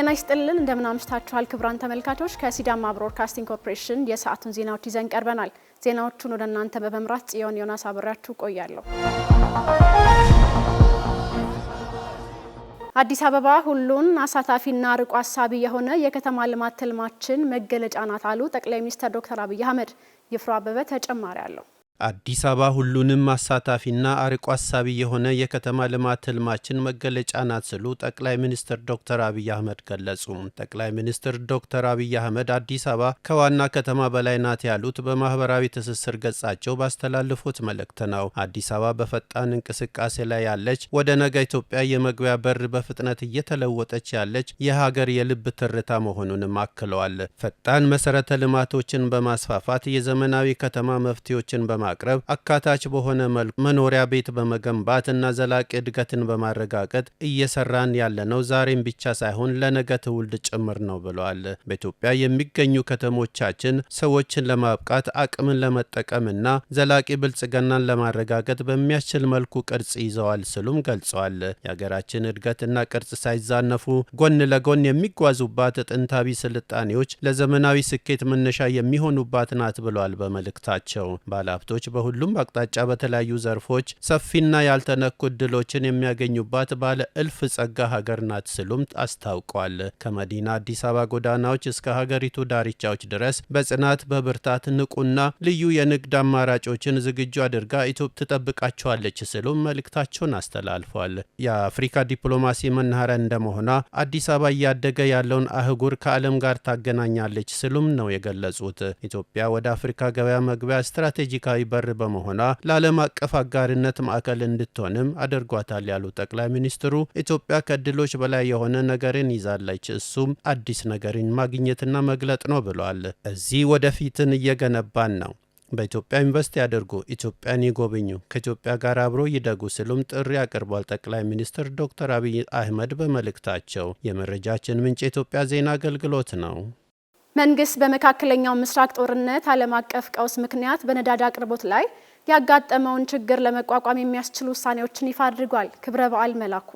ጤና ይስጥልን እንደምን አምሽታችኋል ክቡራን ተመልካቾች ከሲዳማ ብሮድካስቲንግ ኮርፖሬሽን የሰዓቱን ዜናዎች ይዘን ቀርበናል። ዜናዎቹን ወደ እናንተ በመምራት ጽዮን ዮናስ አብራችሁ ቆያለሁ። አዲስ አበባ ሁሉን አሳታፊና ርቆ አሳቢ የሆነ የከተማ ልማት ትልማችን መገለጫ ናት አሉ ጠቅላይ ሚኒስትር ዶክተር አብይ አህመድ። ይፍሩ አበበ ተጨማሪ አለው። አዲስ አበባ ሁሉንም አሳታፊና አርቆ አሳቢ የሆነ የከተማ ልማት ህልማችን መገለጫ ናት ሲሉ ጠቅላይ ሚኒስትር ዶክተር አብይ አህመድ ገለጹ። ጠቅላይ ሚኒስትር ዶክተር አብይ አህመድ አዲስ አበባ ከዋና ከተማ በላይ ናት ያሉት በማህበራዊ ትስስር ገጻቸው ባስተላለፉት መልእክት ነው። አዲስ አበባ በፈጣን እንቅስቃሴ ላይ ያለች፣ ወደ ነገ ኢትዮጵያ የመግቢያ በር በፍጥነት እየተለወጠች ያለች የሀገር የልብ ትርታ መሆኑንም አክለዋል። ፈጣን መሰረተ ልማቶችን በማስፋፋት የዘመናዊ ከተማ መፍትሄዎችን ማቅረብ አካታች በሆነ መልኩ መኖሪያ ቤት በመገንባት እና ዘላቂ እድገትን በማረጋገጥ እየሰራን ያለነው ዛሬም ብቻ ሳይሆን ለነገ ትውልድ ጭምር ነው ብለዋል። በኢትዮጵያ የሚገኙ ከተሞቻችን ሰዎችን ለማብቃት አቅምን ለመጠቀምና ዘላቂ ብልጽግናን ለማረጋገጥ በሚያስችል መልኩ ቅርጽ ይዘዋል ሲሉም ገልጸዋል። የሀገራችን እድገትና ቅርጽ ሳይዛነፉ ጎን ለጎን የሚጓዙባት ጥንታዊ ስልጣኔዎች ለዘመናዊ ስኬት መነሻ የሚሆኑባት ናት ብለዋል። በመልእክታቸው ባለሀብቶች በሁሉም አቅጣጫ በተለያዩ ዘርፎች ሰፊና ያልተነኩ እድሎችን የሚያገኙባት ባለ እልፍ ጸጋ ሀገር ናት ሲሉም አስታውቀዋል። ከመዲና አዲስ አበባ ጎዳናዎች እስከ ሀገሪቱ ዳርቻዎች ድረስ በጽናት በብርታት ንቁና ልዩ የንግድ አማራጮችን ዝግጁ አድርጋ ኢትዮጵያ ትጠብቃቸዋለች ሲሉም መልእክታቸውን አስተላልፈዋል። የአፍሪካ ዲፕሎማሲ መናኸሪያ እንደመሆኗ አዲስ አበባ እያደገ ያለውን አህጉር ከዓለም ጋር ታገናኛለች ሲሉም ነው የገለጹት። ኢትዮጵያ ወደ አፍሪካ ገበያ መግቢያ ስትራቴጂካዊ በር በመሆኗ ለዓለም አቀፍ አጋርነት ማዕከል እንድትሆንም አድርጓታል ያሉት ጠቅላይ ሚኒስትሩ ኢትዮጵያ ከእድሎች በላይ የሆነ ነገርን ይዛለች፣ እሱም አዲስ ነገርን ማግኘትና መግለጥ ነው ብለዋል። እዚህ ወደፊትን እየገነባን ነው። በኢትዮጵያ ኢንቨስት ያደርጉ፣ ኢትዮጵያን ይጎብኙ፣ ከኢትዮጵያ ጋር አብሮ ይደጉ ሲሉም ጥሪ አቅርቧል። ጠቅላይ ሚኒስትር ዶክተር አብይ አህመድ በመልእክታቸው። የመረጃችን ምንጭ የኢትዮጵያ ዜና አገልግሎት ነው። መንግስት በመካከለኛው ምስራቅ ጦርነት ዓለም አቀፍ ቀውስ ምክንያት በነዳጅ አቅርቦት ላይ ያጋጠመውን ችግር ለመቋቋም የሚያስችሉ ውሳኔዎችን ይፋ አድርጓል። ክብረ በዓል መላኩ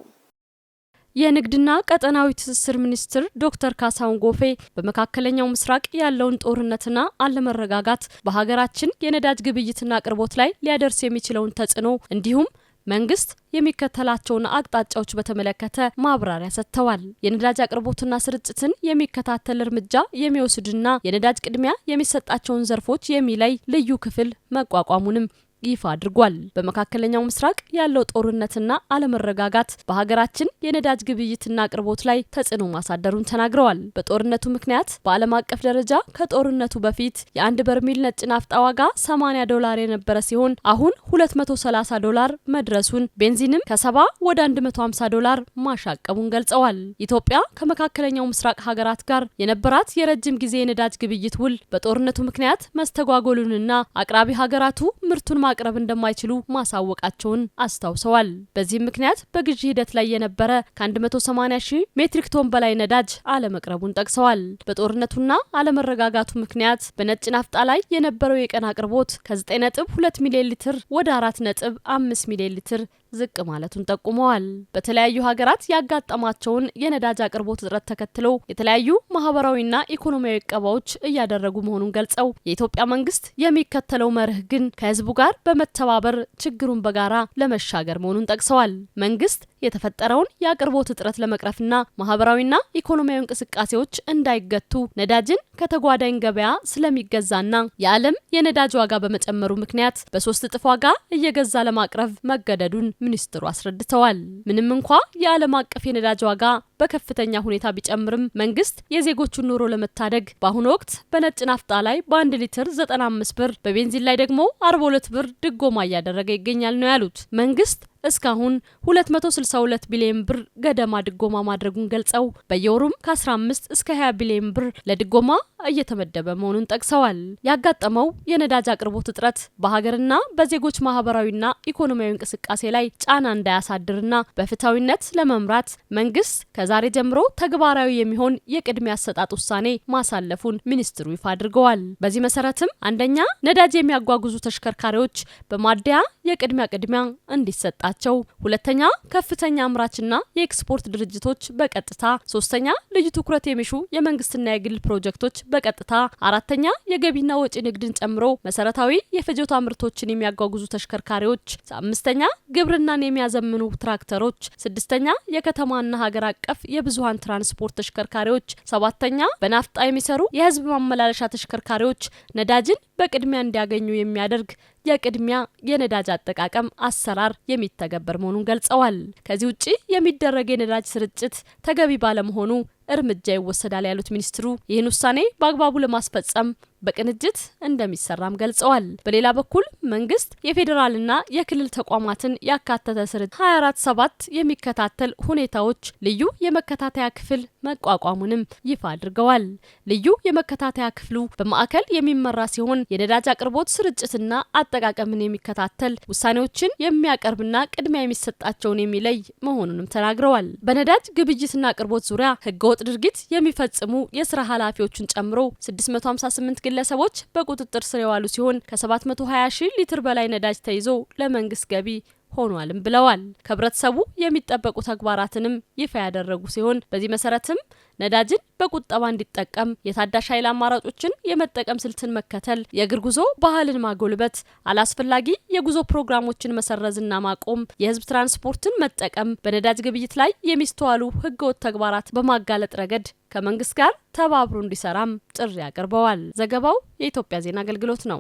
የንግድና ቀጠናዊ ትስስር ሚኒስትር ዶክተር ካሳሁን ጎፌ በመካከለኛው ምስራቅ ያለውን ጦርነትና አለመረጋጋት በሀገራችን የነዳጅ ግብይትና አቅርቦት ላይ ሊያደርስ የሚችለውን ተጽዕኖ እንዲሁም መንግስት የሚከተላቸውን አቅጣጫዎች በተመለከተ ማብራሪያ ሰጥተዋል። የነዳጅ አቅርቦትና ስርጭትን የሚከታተል እርምጃ የሚወስድና የነዳጅ ቅድሚያ የሚሰጣቸውን ዘርፎች የሚለይ ልዩ ክፍል መቋቋሙንም ይፋ አድርጓል። በመካከለኛው ምስራቅ ያለው ጦርነትና አለመረጋጋት በሀገራችን የነዳጅ ግብይትና አቅርቦት ላይ ተጽዕኖ ማሳደሩን ተናግረዋል። በጦርነቱ ምክንያት በዓለም አቀፍ ደረጃ ከጦርነቱ በፊት የአንድ በርሜል ነጭ ናፍጣ ዋጋ $80 የነበረ ሲሆን አሁን $230 መድረሱን፣ ቤንዚንም ከ70 ወደ $150 ማሻቀቡን ገልጸዋል። ኢትዮጵያ ከመካከለኛው ምስራቅ ሀገራት ጋር የነበራት የረጅም ጊዜ የነዳጅ ግብይት ውል በጦርነቱ ምክንያት መስተጓጎሉንና አቅራቢ ሀገራቱ ምርቱን ማቅረብ እንደማይችሉ ማሳወቃቸውን አስታውሰዋል። በዚህም ምክንያት በግዢ ሂደት ላይ የነበረ ከ180,000 ሜትሪክ ቶን በላይ ነዳጅ አለመቅረቡን ጠቅሰዋል። በጦርነቱና አለመረጋጋቱ ምክንያት በነጭ ናፍጣ ላይ የነበረው የቀን አቅርቦት ከ9.2 ሚሊዮን ሊትር ወደ 4.5 ሚሊዮን ሊትር ዝቅ ማለቱን ጠቁመዋል። በተለያዩ ሀገራት ያጋጠማቸውን የነዳጅ አቅርቦት እጥረት ተከትሎ የተለያዩ ማህበራዊና ኢኮኖሚያዊ ቀባዎች እያደረጉ መሆኑን ገልጸው የኢትዮጵያ መንግስት የሚከተለው መርህ ግን ከህዝቡ ጋር በመተባበር ችግሩን በጋራ ለመሻገር መሆኑን ጠቅሰዋል። መንግስት የተፈጠረውን የአቅርቦት እጥረት ለመቅረፍና ማህበራዊና ኢኮኖሚያዊ እንቅስቃሴዎች እንዳይገቱ ነዳጅን ከተጓዳኝ ገበያ ስለሚገዛና የዓለም የነዳጅ ዋጋ በመጨመሩ ምክንያት በ3 እጥፍ ዋጋ እየገዛ ለማቅረብ መገደዱን ሚኒስትሩ አስረድተዋል። ምንም እንኳ የዓለም አቀፍ የነዳጅ ዋጋ በከፍተኛ ሁኔታ ቢጨምርም መንግስት የዜጎቹን ኑሮ ለመታደግ በአሁኑ ወቅት በነጭ ናፍጣ ላይ በ1 ሊትር 95 ብር፣ በቤንዚን ላይ ደግሞ 42 ብር ድጎማ እያደረገ ይገኛል ነው ያሉት። መንግስት እስካሁን 262 ቢሊዮን ብር ገደማ ድጎማ ማድረጉን ገልጸው በየወሩም ከ15 እስከ 20 ቢሊዮን ብር ለድጎማ እየተመደበ መሆኑን ጠቅሰዋል። ያጋጠመው የነዳጅ አቅርቦት እጥረት በሀገርና በዜጎች ማህበራዊና ኢኮኖሚያዊ እንቅስቃሴ ላይ ጫና እንዳያሳድርና በፍትሃዊነት ለመምራት መንግስት ከዛሬ ከዛሬ ጀምሮ ተግባራዊ የሚሆን የቅድሚያ አሰጣጥ ውሳኔ ማሳለፉን ሚኒስትሩ ይፋ አድርገዋል። በዚህ መሰረትም አንደኛ ነዳጅ የሚያጓጉዙ ተሽከርካሪዎች በማደያ የቅድሚያ እንዲሰጣቸው፣ ሁለተኛ ከፍተኛ አምራችና የኤክስፖርት ድርጅቶች በቀጥታ፣ ሶስተኛ ልዩ ትኩረት የሚሹ የመንግስትና የግል ፕሮጀክቶች በቀጥታ፣ አራተኛ የገቢና ወጪ ንግድን ጨምሮ መሰረታዊ የፍጆታ ምርቶችን የሚያጓጉዙ ተሽከርካሪዎች፣ አምስተኛ ግብርናን የሚያዘምኑ ትራክተሮች፣ ስድስተኛ የከተማና ሀገር አቀፍ የብዙሃን ትራንስፖርት ተሽከርካሪዎች፣ ሰባተኛ በናፍጣ የሚሰሩ የህዝብ ማመላለሻ ተሽከርካሪዎች ነዳጅን በቅድሚያ እንዲያገኙ የሚያደርግ የቅድሚያ የነዳጅ አጠቃቀም አሰራር የሚተገበር መሆኑን ገልጸዋል። ከዚህ ውጪ የሚደረግ የነዳጅ ስርጭት ተገቢ ባለመሆኑ እርምጃ ይወሰዳል ያሉት ሚኒስትሩ ይህን ውሳኔ በአግባቡ ለማስፈጸም በቅንጅት እንደሚሰራም ገልጸዋል። በሌላ በኩል መንግስት የፌዴራልና የክልል ተቋማትን ያካተተ ስርጭት 24/7 የሚከታተል ሁኔታዎች ልዩ የመከታተያ ክፍል መቋቋሙንም ይፋ አድርገዋል። ልዩ የመከታተያ ክፍሉ በማዕከል የሚመራ ሲሆን የነዳጅ አቅርቦት ስርጭትና አጠቃቀምን የሚከታተል ውሳኔዎችን የሚያቀርብና ቅድሚያ የሚሰጣቸውን የሚለይ መሆኑንም ተናግረዋል። በነዳጅ ግብይትና አቅርቦት ዙሪያ ህገወጥ ድርጊት የሚፈጽሙ የስራ ኃላፊዎችን ጨምሮ 658 ግለሰቦች በቁጥጥር ስር የዋሉ ሲሆን ከ720 ሺህ ሊትር በላይ ነዳጅ ተይዞ ለመንግስት ገቢ ሆኗልም ብለዋል። ከህብረተሰቡ የሚጠበቁ ተግባራትንም ይፋ ያደረጉ ሲሆን በዚህ መሰረትም ነዳጅን በቁጠባ እንዲጠቀም፣ የታዳሽ ኃይል አማራጮችን የመጠቀም ስልትን መከተል፣ የእግር ጉዞ ባህልን ማጎልበት፣ አላስፈላጊ የጉዞ ፕሮግራሞችን መሰረዝና ማቆም፣ የህዝብ ትራንስፖርትን መጠቀም፣ በነዳጅ ግብይት ላይ የሚስተዋሉ ህገወጥ ተግባራት በማጋለጥ ረገድ ከመንግስት ጋር ተባብሮ እንዲሰራም ጥሪ አቅርበዋል። ዘገባው የኢትዮጵያ ዜና አገልግሎት ነው።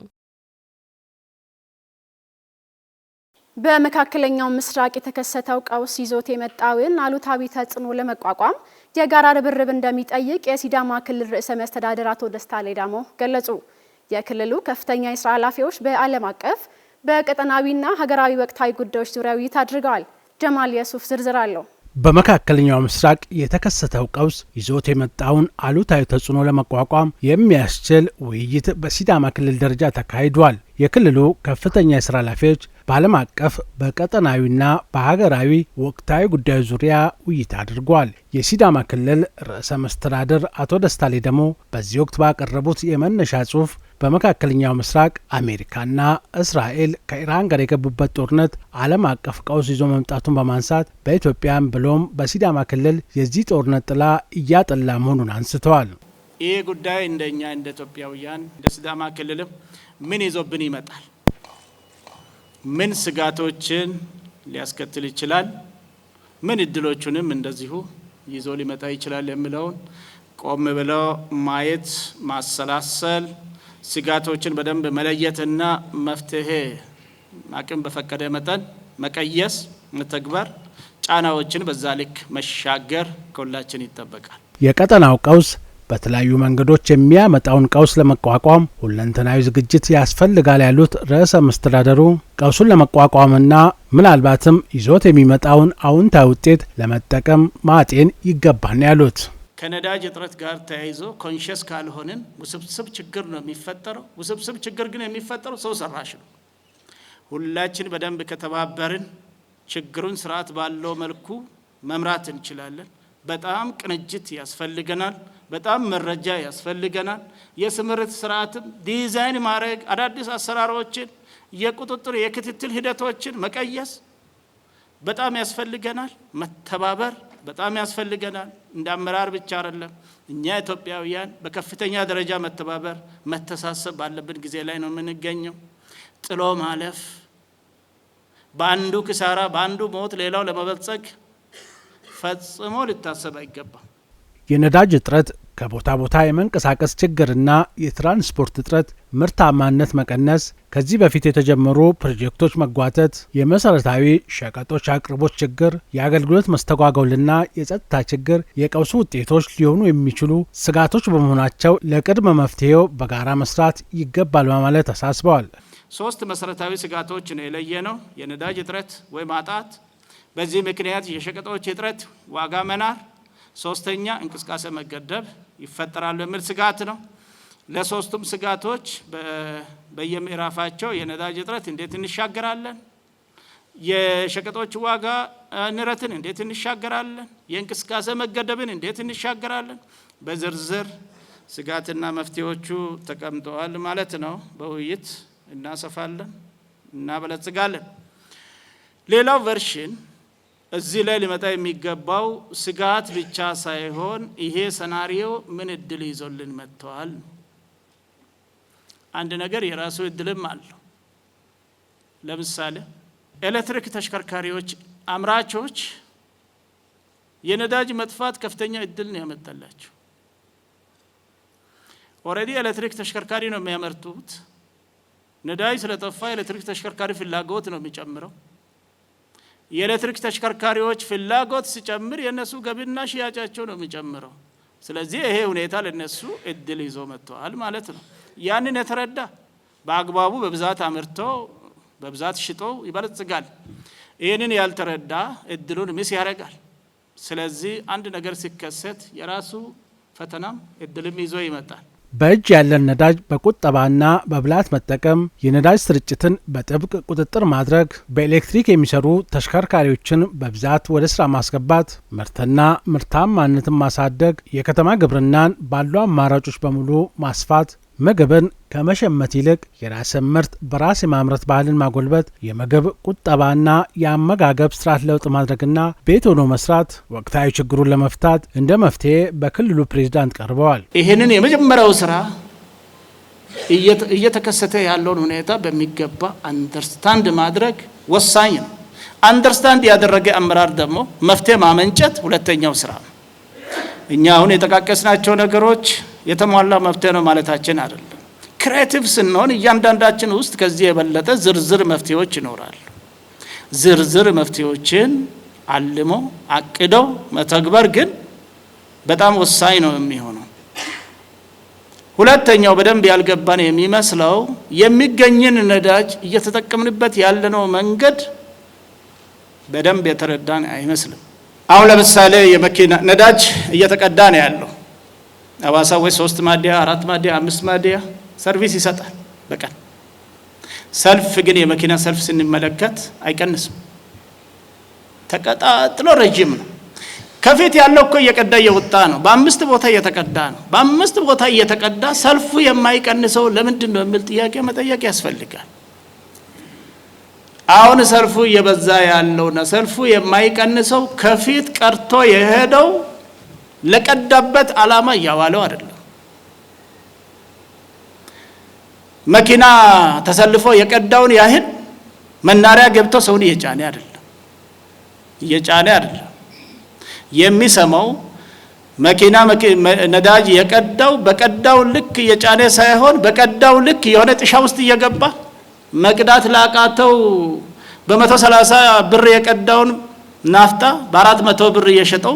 በመካከለኛው ምስራቅ የተከሰተው ቀውስ ይዞት የመጣውን አሉታዊ ተጽዕኖ ለመቋቋም የጋራ ርብርብ እንደሚጠይቅ የሲዳማ ክልል ርዕሰ መስተዳድር አቶ ደስታ ሌዳሞ ገለጹ። የክልሉ ከፍተኛ የስራ ኃላፊዎች በዓለም አቀፍ በቀጠናዊና ሀገራዊ ወቅታዊ ጉዳዮች ዙሪያ ውይይት አድርገዋል። ጀማል የሱፍ ዝርዝር አለው። በመካከለኛው ምስራቅ የተከሰተው ቀውስ ይዞት የመጣውን አሉታዊ ተጽዕኖ ለመቋቋም የሚያስችል ውይይት በሲዳማ ክልል ደረጃ ተካሂዷል። የክልሉ ከፍተኛ የስራ ኃላፊዎች በዓለም አቀፍ በቀጠናዊና በሀገራዊ ወቅታዊ ጉዳዮች ዙሪያ ውይይት አድርጓል። የሲዳማ ክልል ርዕሰ መስተዳድር አቶ ደስታ ሌዳሞ በዚህ ወቅት ባቀረቡት የመነሻ ጽሑፍ በመካከለኛው ምስራቅ አሜሪካና እስራኤል ከኢራን ጋር የገቡበት ጦርነት ዓለም አቀፍ ቀውስ ይዞ መምጣቱን በማንሳት በኢትዮጵያም ብሎም በሲዳማ ክልል የዚህ ጦርነት ጥላ እያጠላ መሆኑን አንስተዋል። ይህ ጉዳይ እንደኛ እንደ ኢትዮጵያውያን እንደ ሲዳማ ክልልም ምን ይዞብን ይመጣል? ምን ስጋቶችን ሊያስከትል ይችላል? ምን እድሎቹንም እንደዚሁ ይዞ ሊመጣ ይችላል የሚለውን ቆም ብለው ማየት፣ ማሰላሰል፣ ስጋቶችን በደንብ መለየትና መፍትሄ አቅም በፈቀደ መጠን መቀየስ፣ መተግበር፣ ጫናዎችን በዛ ልክ መሻገር ከሁላችን ይጠበቃል። የቀጠናው ቀውስ በተለያዩ መንገዶች የሚያመጣውን ቀውስ ለመቋቋም ሁለንተናዊ ዝግጅት ያስፈልጋል ያሉት ርዕሰ መስተዳድሩ ቀውሱን ለመቋቋምና ምናልባትም ይዞት የሚመጣውን አዎንታዊ ውጤት ለመጠቀም ማጤን ይገባል ያሉት ከነዳጅ እጥረት ጋር ተያይዞ ኮንሽስ ካልሆንን ውስብስብ ችግር ነው የሚፈጠረው። ውስብስብ ችግር ግን የሚፈጠረው ሰው ሰራሽ ነው። ሁላችን በደንብ ከተባበርን ችግሩን ስርዓት ባለው መልኩ መምራት እንችላለን። በጣም ቅንጅት ያስፈልገናል። በጣም መረጃ ያስፈልገናል። የስምርት ስርዓትም ዲዛይን ማድረግ፣ አዳዲስ አሰራሮችን፣ የቁጥጥር የክትትል ሂደቶችን መቀየስ በጣም ያስፈልገናል። መተባበር በጣም ያስፈልገናል። እንደ አመራር ብቻ አይደለም። እኛ ኢትዮጵያውያን በከፍተኛ ደረጃ መተባበር፣ መተሳሰብ ባለብን ጊዜ ላይ ነው የምንገኘው። ጥሎ ማለፍ፣ በአንዱ ክሳራ በአንዱ ሞት ሌላው ለመበልጸግ ፈጽሞ ሊታሰብ አይገባም። የነዳጅ እጥረት፣ ከቦታ ቦታ የመንቀሳቀስ ችግርና የትራንስፖርት እጥረት፣ ምርታማነት መቀነስ፣ ከዚህ በፊት የተጀመሩ ፕሮጀክቶች መጓተት፣ የመሰረታዊ ሸቀጦች አቅርቦት ችግር፣ የአገልግሎት መስተጓጎልና የጸጥታ ችግር የቀውሱ ውጤቶች ሊሆኑ የሚችሉ ስጋቶች በመሆናቸው ለቅድመ መፍትሄው በጋራ መስራት ይገባል በማለት አሳስበዋል። 3 መሰረታዊ ስጋቶች ነው የለየ ነው። የነዳጅ እጥረት ወይ ማጣት፣ በዚህ ምክንያት የሸቀጦች እጥረት ዋጋ መናር፣ 3ኛ እንቅስቃሴ መገደብ ይፈጠራሉ የሚል ስጋት ነው። ለሶስቱም ስጋቶች በየምዕራፋቸው የነዳጅ እጥረት እንዴት እንሻገራለን፣ የሸቀጦች ዋጋ ንረትን እንዴት እንሻገራለን? የእንቅስቃሴ መገደብን እንዴት እንሻገራለን? በዝርዝር ስጋትና መፍትሄዎቹ ተቀምጠዋል ማለት ነው። በውይይት እናሰፋለን፣ እናበለጽጋለን። ሌላው ቨርሽን እዚህ ላይ ሊመጣ የሚገባው ስጋት ብቻ ሳይሆን ይሄ ሰናሪዮ ምን እድል ይዞልን መጥቷል? አንድ ነገር የራሱ እድልም አለው። ለምሳሌ ኤሌክትሪክ ተሽከርካሪዎች አምራቾች የነዳጅ መጥፋት ከፍተኛ እድል ነው ያመጣላቸው። ኦሬዲ ኤሌክትሪክ ተሽከርካሪ ነው የሚያመርቱት። ነዳጅ ስለጠፋ ኤሌክትሪክ ተሽከርካሪ ፍላጎት ነው የሚጨምረው። የኤሌክትሪክ ተሽከርካሪዎች ፍላጎት ሲጨምር የነሱ ገቢና ሽያጫቸው ነው የሚጨምረው። ስለዚህ ይሄ ሁኔታ ለነሱ እድል ይዞ መጥቷል ማለት ነው። ያንን የተረዳ በአግባቡ በብዛት አምርቶ በብዛት ሽጦ ይበለጽጋል። ይህንን ያልተረዳ እድሉን ሚስ ያደርጋል። ስለዚህ አንድ ነገር ሲከሰት የራሱ ፈተናም እድልም ይዞ ይመጣል። በእጅ ያለን ነዳጅ በቁጠባና በብልሃት መጠቀም፣ የነዳጅ ስርጭትን በጥብቅ ቁጥጥር ማድረግ፣ በኤሌክትሪክ የሚሰሩ ተሽከርካሪዎችን በብዛት ወደ ስራ ማስገባት፣ ምርትና ምርታማነትን ማሳደግ፣ የከተማ ግብርናን ባሉ አማራጮች በሙሉ ማስፋት፣ ምግብን ከመሸመት ይልቅ የራስን ምርት በራስ የማምረት ባህልን ማጎልበት፣ የምግብ ቁጠባና የአመጋገብ ስርዓት ለውጥ ማድረግና ቤት ሆኖ መስራት ወቅታዊ ችግሩን ለመፍታት እንደ መፍትሄ በክልሉ ፕሬዝዳንት ቀርበዋል። ይህንን የመጀመሪያው ስራ እየተከሰተ ያለውን ሁኔታ በሚገባ አንደርስታንድ ማድረግ ወሳኝ ነው። አንደርስታንድ ያደረገ አመራር ደግሞ መፍትሄ ማመንጨት ሁለተኛው ስራ ነው። እኛ አሁን የጠቃቀስናቸው ነገሮች የተሟላ መፍትሄ ነው ማለታችን አይደለም። ክሬቲቭ ስንሆን እያንዳንዳችን ውስጥ ከዚህ የበለጠ ዝርዝር መፍትሄዎች ይኖራሉ። ዝርዝር መፍትሄዎችን አልሞ አቅዶ መተግበር ግን በጣም ወሳኝ ነው የሚሆነው። ሁለተኛው በደንብ ያልገባን የሚመስለው የሚገኝን ነዳጅ እየተጠቀምንበት ያለነው መንገድ በደንብ የተረዳን አይመስልም። አሁን ለምሳሌ የመኪና ነዳጅ እየተቀዳ ነው ያለው። አዋሳ ወይ 3 ማዲያ 4 ማዲያ 5 ማዲያ ሰርቪስ ይሰጣል በቀን። ሰልፍ ግን የመኪና ሰልፍ ስንመለከት አይቀንስም፣ ተቀጣጥሎ ረጅም ነው። ከፊት ያለው እኮ እየቀዳ እየወጣ ነው። በ5 ቦታ እየተቀዳ ነው። በ5 ቦታ እየተቀዳ ሰልፉ የማይቀንሰው ለምንድን ነው የሚል ጥያቄ መጠየቅ ያስፈልጋል። አሁን ሰልፉ እየበዛ ያለውና ሰልፉ የማይቀንሰው ከፊት ቀርቶ የሄደው ለቀዳበት ዓላማ እያዋለው አይደለም። መኪና ተሰልፎ የቀዳውን ያህል መናሪያ ገብቶ ሰውን እየጫነ አይደለም። የሚሰማው መኪና ነዳጅ የቀዳው በቀዳው ልክ እየጫነ ሳይሆን በቀዳው ልክ የሆነ ጥሻ ውስጥ እየገባ መቅዳት ላቃተው በ130 ብር የቀዳውን ናፍጣ በ400 ብር እየሸጠው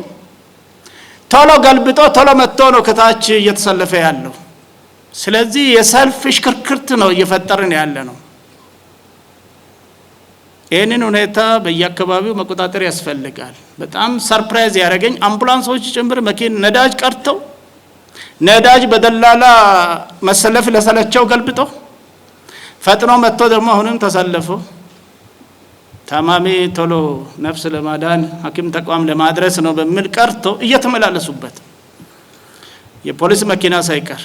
ቶሎ ገልብጦ ቶሎ መጥቶ ነው ከታች እየተሰለፈ ያለው። ስለዚህ የሰልፍ ሽክርክርት ነው እየፈጠርን ያለ ነው። ይህንን ሁኔታ በየአካባቢው መቆጣጠር ያስፈልጋል። በጣም ሰርፕራይዝ ያደረገኝ አምቡላንሶች ጭምር ነዳጅ ቀርተው ነዳጅ በደላላ መሰለፍ ለሰለቸው ገልብጦ ፈጥኖ መጥቶ ደግሞ አሁንም ተሰልፎ ታማሚ ቶሎ ነፍስ ለማዳን ሐኪም ተቋም ለማድረስ ነው በሚል ቀርቶ እየተመላለሱበት የፖሊስ መኪና ሳይቀር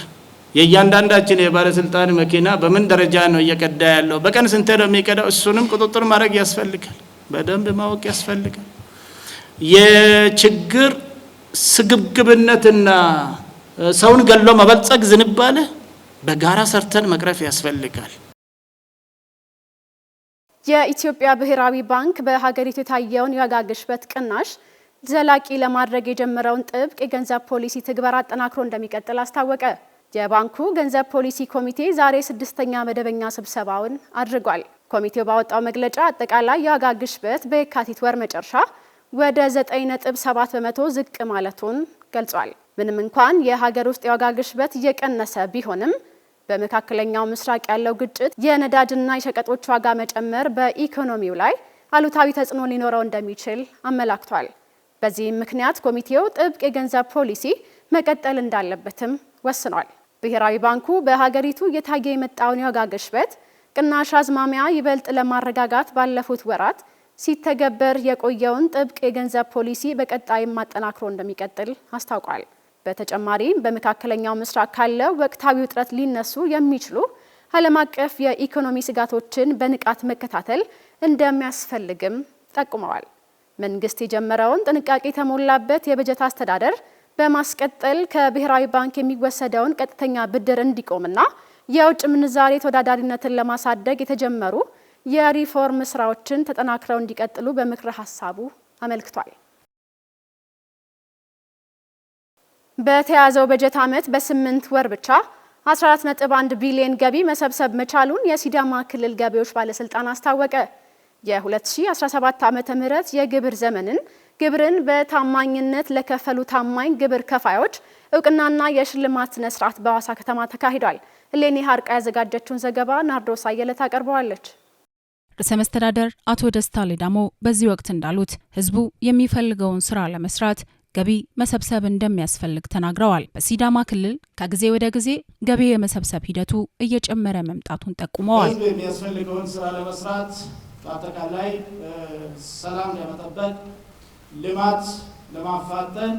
የእያንዳንዳችን የባለስልጣን መኪና በምን ደረጃ ነው እየቀዳ ያለው፣ በቀን ስንት ነው የሚቀዳው፣ እሱንም ቁጥጥር ማድረግ ያስፈልጋል። በደንብ ማወቅ ያስፈልጋል። የችግር ስግብግብነትና ሰውን ገሎ መበልጸግ ዝንባለ በጋራ ሰርተን መቅረፍ ያስፈልጋል። የኢትዮጵያ ብሔራዊ ባንክ በሀገሪቱ የታየውን የዋጋ ግሽበት ቅናሽ ዘላቂ ለማድረግ የጀመረውን ጥብቅ የገንዘብ ፖሊሲ ትግበራ አጠናክሮ እንደሚቀጥል አስታወቀ። የባንኩ ገንዘብ ፖሊሲ ኮሚቴ ዛሬ 6ኛ መደበኛ ስብሰባውን አድርጓል። ኮሚቴው ባወጣው መግለጫ አጠቃላይ የዋጋ ግሽበት በየካቲት ወር መጨረሻ ወደ 9.7 በመቶ ዝቅ ማለቱን ገልጿል። ምንም እንኳን የሀገር ውስጥ የዋጋ ግሽበት እየቀነሰ ቢሆንም በመካከለኛው ምስራቅ ያለው ግጭት የነዳጅና የሸቀጦች ዋጋ መጨመር በኢኮኖሚው ላይ አሉታዊ ተጽዕኖ ሊኖረው እንደሚችል አመላክቷል። በዚህም ምክንያት ኮሚቴው ጥብቅ የገንዘብ ፖሊሲ መቀጠል እንዳለበትም ወስኗል። ብሔራዊ ባንኩ በሀገሪቱ እየታየ የመጣውን የዋጋ ግሽበት ቅናሽ አዝማሚያ ይበልጥ ለማረጋጋት ባለፉት ወራት ሲተገበር የቆየውን ጥብቅ የገንዘብ ፖሊሲ በቀጣይም ማጠናክሮ እንደሚቀጥል አስታውቋል። በተጨማሪም በመካከለኛው ምስራቅ ካለው ወቅታዊ ውጥረት ሊነሱ የሚችሉ ዓለም አቀፍ የኢኮኖሚ ስጋቶችን በንቃት መከታተል እንደሚያስፈልግም ጠቁመዋል። መንግስት የጀመረውን ጥንቃቄ የተሞላበት የበጀት አስተዳደር በማስቀጠል ከብሔራዊ ባንክ የሚወሰደውን ቀጥተኛ ብድር እንዲቆምና የውጭ ምንዛሬ ተወዳዳሪነትን ለማሳደግ የተጀመሩ የሪፎርም ስራዎችን ተጠናክረው እንዲቀጥሉ በምክረ ሀሳቡ አመልክቷል። በተያዘው በጀት ዓመት በ8 ወር ብቻ 14.1 ቢሊዮን ገቢ መሰብሰብ መቻሉን የሲዳማ ክልል ገቢዎች ባለስልጣን አስታወቀ። የ2017 ዓ.ም የግብር ዘመንን ግብርን በታማኝነት ለከፈሉ ታማኝ ግብር ከፋዮች እውቅናና የሽልማት ስነ ስርዓት በሐዋሳ ከተማ ተካሂዷል። እሌኒ ሀርቃ ያዘጋጀችውን ዘገባ ናርዶስ አየለ ታቀርበዋለች። ርዕሰ መስተዳደር አቶ ደስታ ሌዳሞ በዚህ ወቅት እንዳሉት ህዝቡ የሚፈልገውን ስራ ለመስራት ገቢ መሰብሰብ እንደሚያስፈልግ ተናግረዋል። በሲዳማ ክልል ከጊዜ ወደ ጊዜ ገቢ የመሰብሰብ ሂደቱ እየጨመረ መምጣቱን ጠቁመዋል። ህዝብ የሚያስፈልገውን ስራ ለመስራት በአጠቃላይ ሰላም ለመጠበቅ፣ ልማት ለማፋጠን፣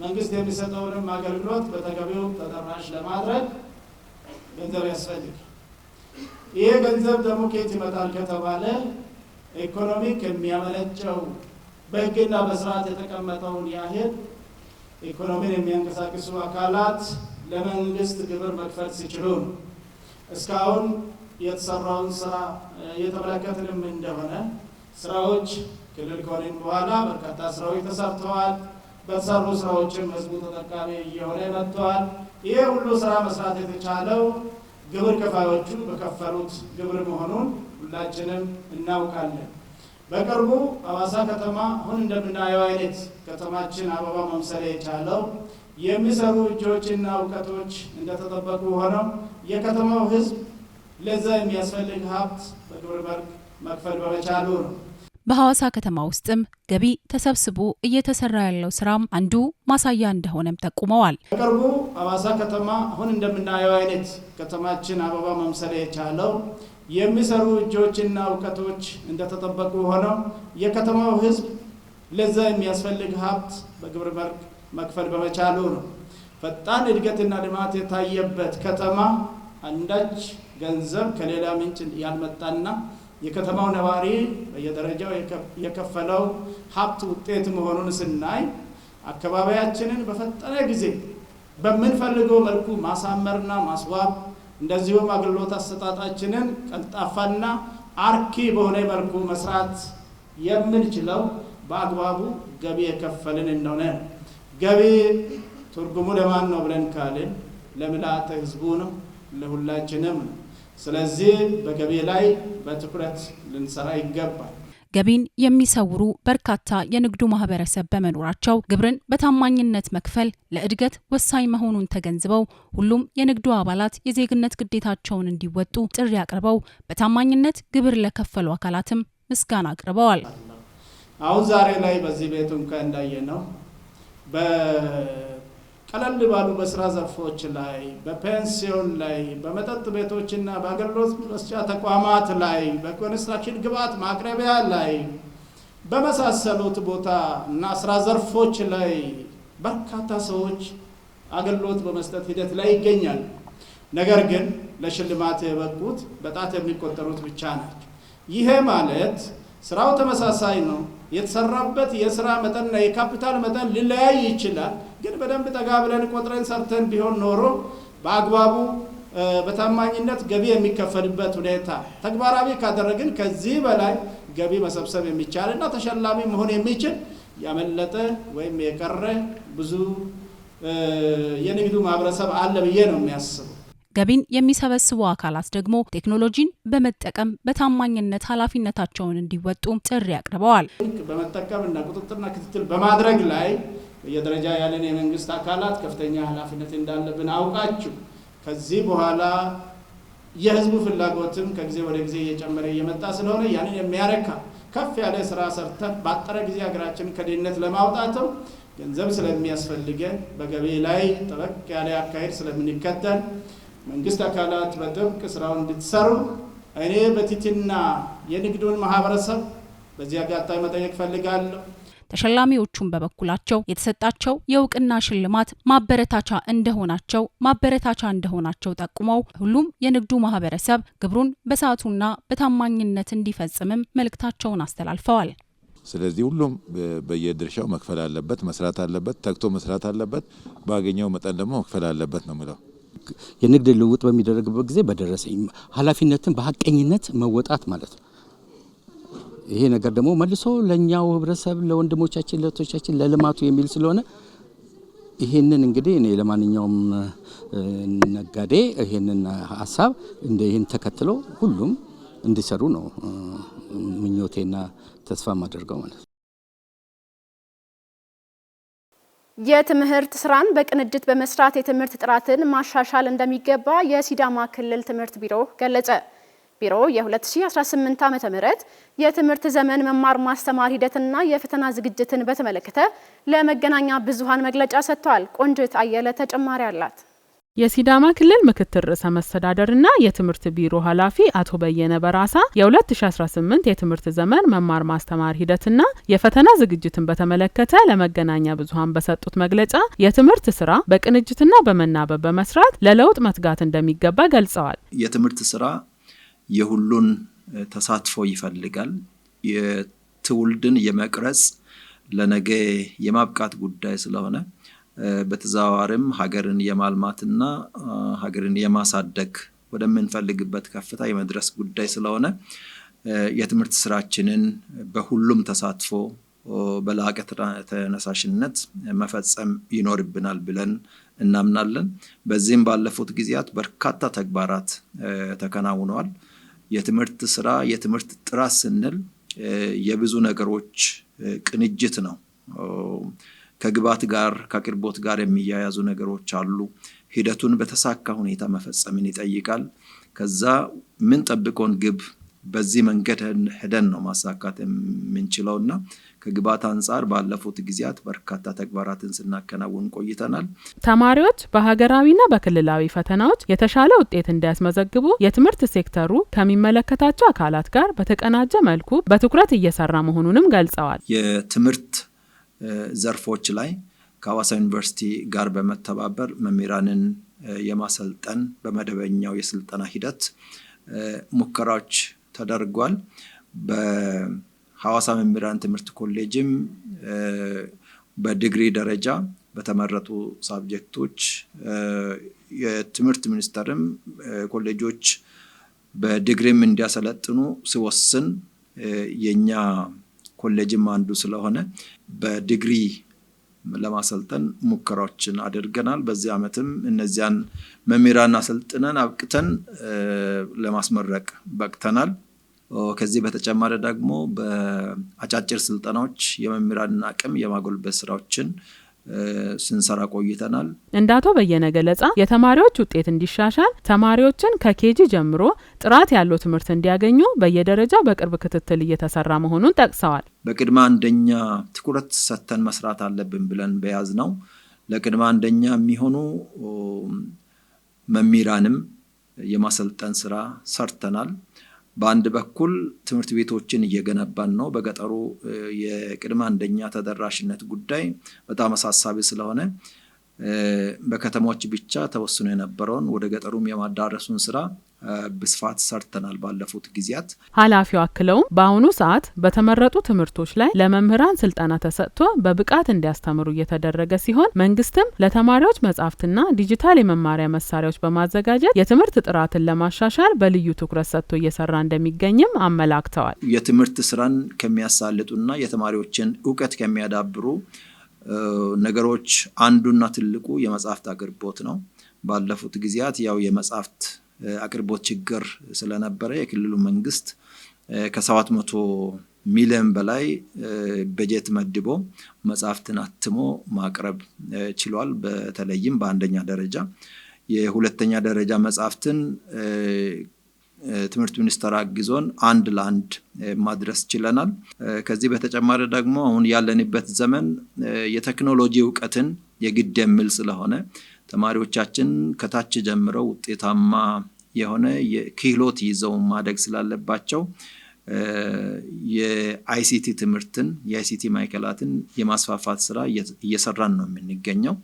መንግስት የሚሰጠውንም አገልግሎት በተገቢው ተደራሽ ለማድረግ ገንዘብ ያስፈልጋል። ይሄ ገንዘብ ደግሞ ከየት ይመጣል ከተባለ ኢኮኖሚ ከሚያመነጨው በህግና በስርዓት የተቀመጠውን ያህል ኢኮኖሚን የሚያንቀሳቅሱ አካላት ለመንግስት ግብር መክፈል ሲችሉ ነው። እስካሁን የተሰራውን ስራ እየተመለከትንም እንደሆነ ስራዎች ክልል ከሆንን በኋላ በርካታ ስራዎች ተሰርተዋል። በተሰሩ ስራዎችም ህዝቡ ተጠቃሚ እየሆነ መጥተዋል። ይሄ ሁሉ ስራ መስራት የተቻለው ግብር ከፋዮቹ በከፈሉት ግብር መሆኑን ሁላችንም እናውቃለን። በቅርቡ ሐዋሳ ከተማ አሁን እንደምናየው አይነት ከተማችን አበባ መምሰል የቻለው የሚሰሩ እጆችና እውቀቶች እንደተጠበቁ ሆነው የከተማው ህዝብ ለዛ የሚያስፈልግ ሀብት በግብር መልክ መክፈል በመቻሉ ነው። በሐዋሳ ከተማ ውስጥም ገቢ ተሰብስቦ እየተሰራ ያለው ስራም አንዱ ማሳያ እንደሆነም ጠቁመዋል። በቅርቡ ሐዋሳ ከተማ አሁን እንደምናየው አይነት ከተማችን አበባ መምሰል የቻለው የሚሰሩ እጆችና እውቀቶች እንደተጠበቁ ሆነው የከተማው ህዝብ ለዛ የሚያስፈልግ ሀብት በግብር መልክ መክፈል በመቻሉ ነው። ፈጣን እድገትና ልማት የታየበት ከተማ አንዳች ገንዘብ ከሌላ ምንጭ ያልመጣና የከተማው ነዋሪ በየደረጃው የከፈለው ሀብት ውጤት መሆኑን ስናይ አካባቢያችንን በፈጠነ ጊዜ በምንፈልገው መልኩ ማሳመርና ማስዋብ እንደዚሁም አገልግሎት አሰጣጣችንን ቀልጣፋና አርኪ በሆነ መልኩ መስራት የምንችለው በአግባቡ ገቢ የከፈልን እንደሆነ። ገቢ ትርጉሙ ለማን ነው ብለን ካልን ለምልዓተ ህዝቡ ነው፣ ለሁላችንም ነው። ስለዚህ በገቢ ላይ በትኩረት ልንሰራ ይገባል። ገቢን የሚሰውሩ በርካታ የንግዱ ማህበረሰብ በመኖራቸው ግብርን በታማኝነት መክፈል ለእድገት ወሳኝ መሆኑን ተገንዝበው ሁሉም የንግዱ አባላት የዜግነት ግዴታቸውን እንዲወጡ ጥሪ አቅርበው በታማኝነት ግብር ለከፈሉ አካላትም ምስጋና አቅርበዋል። አሁን ዛሬ ላይ በዚህ ቤቱ እንኳን እንዳየነው ቀለል ባሉ በስራ ዘርፎች ላይ፣ በፔንሲዮን ላይ፣ በመጠጥ ቤቶችና በአገልግሎት መስጫ ተቋማት ላይ፣ በኮንስትራክሽን ግብዓት ማቅረቢያ ላይ በመሳሰሉት ቦታ እና ስራ ዘርፎች ላይ በርካታ ሰዎች አገልግሎት በመስጠት ሂደት ላይ ይገኛሉ። ነገር ግን ለሽልማት የበቁት በጣት የሚቆጠሩት ብቻ ናቸው። ይሄ ማለት ስራው ተመሳሳይ ነው። የተሰራበት የስራ መጠንና የካፒታል መጠን ሊለያይ ይችላል። ግን በደንብ ጠጋ ብለን ቆጥረን ሰርተን ቢሆን ኖሮ በአግባቡ በታማኝነት ገቢ የሚከፈልበት ሁኔታ ተግባራዊ ካደረግን ከዚህ በላይ ገቢ መሰብሰብ የሚቻልና ተሸላሚ መሆን የሚችል ያመለጠ ወይም የቀረ ብዙ የንግዱ ማህበረሰብ አለ ብዬ ነው የሚያስበው። ገቢን የሚሰበስቡ አካላት ደግሞ ቴክኖሎጂን በመጠቀም በታማኝነት ኃላፊነታቸውን እንዲወጡ ጥሪ አቅርበዋል። በመጠቀምና ቁጥጥርና ክትትል በማድረግ ላይ የደረጃ ያለን የመንግስት አካላት ከፍተኛ ኃላፊነት እንዳለብን አውቃችሁ ከዚህ በኋላ የህዝቡ ፍላጎትም ከጊዜ ወደ ጊዜ እየጨመረ እየመጣ ስለሆነ ያንን የሚያረካ ከፍ ያለ ስራ ሰርተን ባጠረ ጊዜ ሀገራችንን ከድህነት ለማውጣትም ገንዘብ ስለሚያስፈልገን በገቢ ላይ ጠበቅ ያለ አካሄድ ስለምንከተል መንግስት አካላት በጥብቅ ስራውን እንድትሰሩ እኔ በቲትና የንግዱን ማህበረሰብ በዚህ አጋጣሚ መጠየቅ ፈልጋለሁ። ተሸላሚዎቹም በበኩላቸው የተሰጣቸው የእውቅና ሽልማት ማበረታቻ እንደሆናቸው ጠቁመው ሁሉም የንግዱ ማህበረሰብ ግብሩን በሰዓቱና በታማኝነት እንዲፈጽምም መልእክታቸውን አስተላልፈዋል። ስለዚህ ሁሉም በየድርሻው መክፈል አለበት፣ መስራት አለበት፣ ተግቶ መስራት አለበት፣ ባገኘው መጠን ደግሞ መክፈል አለበት ነው የሚለው። የንግድ ልውውጥ በሚደረግበት ጊዜ በደረሰኝ ኃላፊነትን በሐቀኝነት መወጣት ማለት ነው። ይሄ ነገር ደግሞ መልሶ ለኛው ህብረተሰብ ለወንድሞቻችን ለእህቶቻችን ለልማቱ የሚል ስለሆነ ይሄንን እንግዲህ እኔ ለማንኛውም ነጋዴ ይሄንን ሐሳብ ይሄን ተከትሎ ሁሉም እንዲሰሩ ነው ምኞቴና ተስፋ ማድረገው ማለት ነው። የትምህርት ስራን በቅንጅት በመስራት የትምህርት ጥራትን ማሻሻል እንደሚገባ የሲዳማ ክልል ትምህርት ቢሮ ገለጸ። ቢሮው የ2018 ዓ.ም የትምህርት ዘመን መማር ማስተማር ሂደትና የፈተና ዝግጅትን በተመለከተ ለመገናኛ ብዙሃን መግለጫ ሰጥቷል። ቆንጅት አየለ ተጨማሪ አላት። የሲዳማ ክልል ምክትል ርዕሰ መስተዳደርና የትምህርት ቢሮ ኃላፊ አቶ በየነ በራሳ የ2018 የትምህርት ዘመን መማር ማስተማር ሂደትና የፈተና ዝግጅትን በተመለከተ ለመገናኛ ብዙሃን በሰጡት መግለጫ የትምህርት ስራ በቅንጅትና በመናበብ በመስራት ለለውጥ መትጋት እንደሚገባ ገልጸዋል። የትምህርት ስራ የሁሉን ተሳትፎ ይፈልጋል። የትውልድን የመቅረጽ ለነገ የማብቃት ጉዳይ ስለሆነ በተዛዋሪም ሀገርን የማልማትና ሀገርን የማሳደግ ወደምንፈልግበት ከፍታ የመድረስ ጉዳይ ስለሆነ የትምህርት ስራችንን በሁሉም ተሳትፎ በላቀ ተነሳሽነት መፈጸም ይኖርብናል ብለን እናምናለን። በዚህም ባለፉት ጊዜያት በርካታ ተግባራት ተከናውነዋል። የትምህርት ስራ የትምህርት ጥራት ስንል የብዙ ነገሮች ቅንጅት ነው። ከግብዓት ጋር ከአቅርቦት ጋር የሚያያዙ ነገሮች አሉ። ሂደቱን በተሳካ ሁኔታ መፈጸምን ይጠይቃል። ከዛ ምን ጠብቆን ግብ በዚህ መንገድ ሄደን ነው ማሳካት የምንችለውና ከግብዓት አንጻር ባለፉት ጊዜያት በርካታ ተግባራትን ስናከናውን ቆይተናል። ተማሪዎች በሀገራዊና በክልላዊ ፈተናዎች የተሻለ ውጤት እንዲያስመዘግቡ የትምህርት ሴክተሩ ከሚመለከታቸው አካላት ጋር በተቀናጀ መልኩ በትኩረት እየሰራ መሆኑንም ገልጸዋል። የትምህርት ዘርፎች ላይ ከሐዋሳ ዩኒቨርሲቲ ጋር በመተባበር መምህራንን የማሰልጠን በመደበኛው የስልጠና ሂደት ሙከራዎች ተደርጓል። በሐዋሳ መምህራን ትምህርት ኮሌጅም በዲግሪ ደረጃ በተመረጡ ሳብጀክቶች የትምህርት ሚኒስቴርም ኮሌጆች በዲግሪም እንዲያሰለጥኑ ሲወስን የኛ ኮሌጅም አንዱ ስለሆነ በዲግሪ ለማሰልጠን ሙከራዎችን አድርገናል። በዚህ ዓመትም እነዚያን መምህራን አሰልጥነን አብቅተን ለማስመረቅ በቅተናል። ከዚህ በተጨማሪ ደግሞ በአጫጭር ስልጠናዎች የመምህራንን አቅም የማጎልበት ስራዎችን ስንሰራ ቆይተናል። እንደ አቶ በየነ ገለጻ የተማሪዎች ውጤት እንዲሻሻል ተማሪዎችን ከኬጂ ጀምሮ ጥራት ያለው ትምህርት እንዲያገኙ በየደረጃው በቅርብ ክትትል እየተሰራ መሆኑን ጠቅሰዋል። በቅድመ አንደኛ ትኩረት ሰጥተን መስራት አለብን ብለን በያዝነው ለቅድመ አንደኛ የሚሆኑ መምህራንም የማሰልጠን ስራ ሰርተናል። በአንድ በኩል ትምህርት ቤቶችን እየገነባን ነው። በገጠሩ የቅድመ አንደኛ ተደራሽነት ጉዳይ በጣም አሳሳቢ ስለሆነ በከተሞች ብቻ ተወስኖ የነበረውን ወደ ገጠሩም የማዳረሱን ስራ በስፋት ሰርተናል ባለፉት ጊዜያት። ኃላፊው አክለውም በአሁኑ ሰዓት በተመረጡ ትምህርቶች ላይ ለመምህራን ስልጠና ተሰጥቶ በብቃት እንዲያስተምሩ እየተደረገ ሲሆን መንግስትም ለተማሪዎች መጻሕፍትና ዲጂታል የመማሪያ መሳሪያዎች በማዘጋጀት የትምህርት ጥራትን ለማሻሻል በልዩ ትኩረት ሰጥቶ እየሰራ እንደሚገኝም አመላክተዋል። የትምህርት ስራን ከሚያሳልጡና የተማሪዎችን እውቀት ከሚያዳብሩ ነገሮች አንዱና ትልቁ የመጻሕፍት አቅርቦት ነው። ባለፉት ጊዜያት ያው የመጻሕፍት አቅርቦት ችግር ስለነበረ የክልሉ መንግስት ከ700 ሚሊዮን በላይ በጀት መድቦ መጻሕፍትን አትሞ ማቅረብ ችሏል። በተለይም በአንደኛ ደረጃ የሁለተኛ ደረጃ መጻሕፍትን ትምህርት ሚኒስቴር አግዞን አንድ ለአንድ ማድረስ ችለናል። ከዚህ በተጨማሪ ደግሞ አሁን ያለንበት ዘመን የቴክኖሎጂ እውቀትን የግድ የሚል ስለሆነ ተማሪዎቻችን ከታች ጀምረው ውጤታማ የሆነ የክህሎት ይዘው ማደግ ስላለባቸው የአይሲቲ ትምህርትን የአይሲቲ ማዕከላትን የማስፋፋት ስራ እየሰራን ነው የምንገኘው።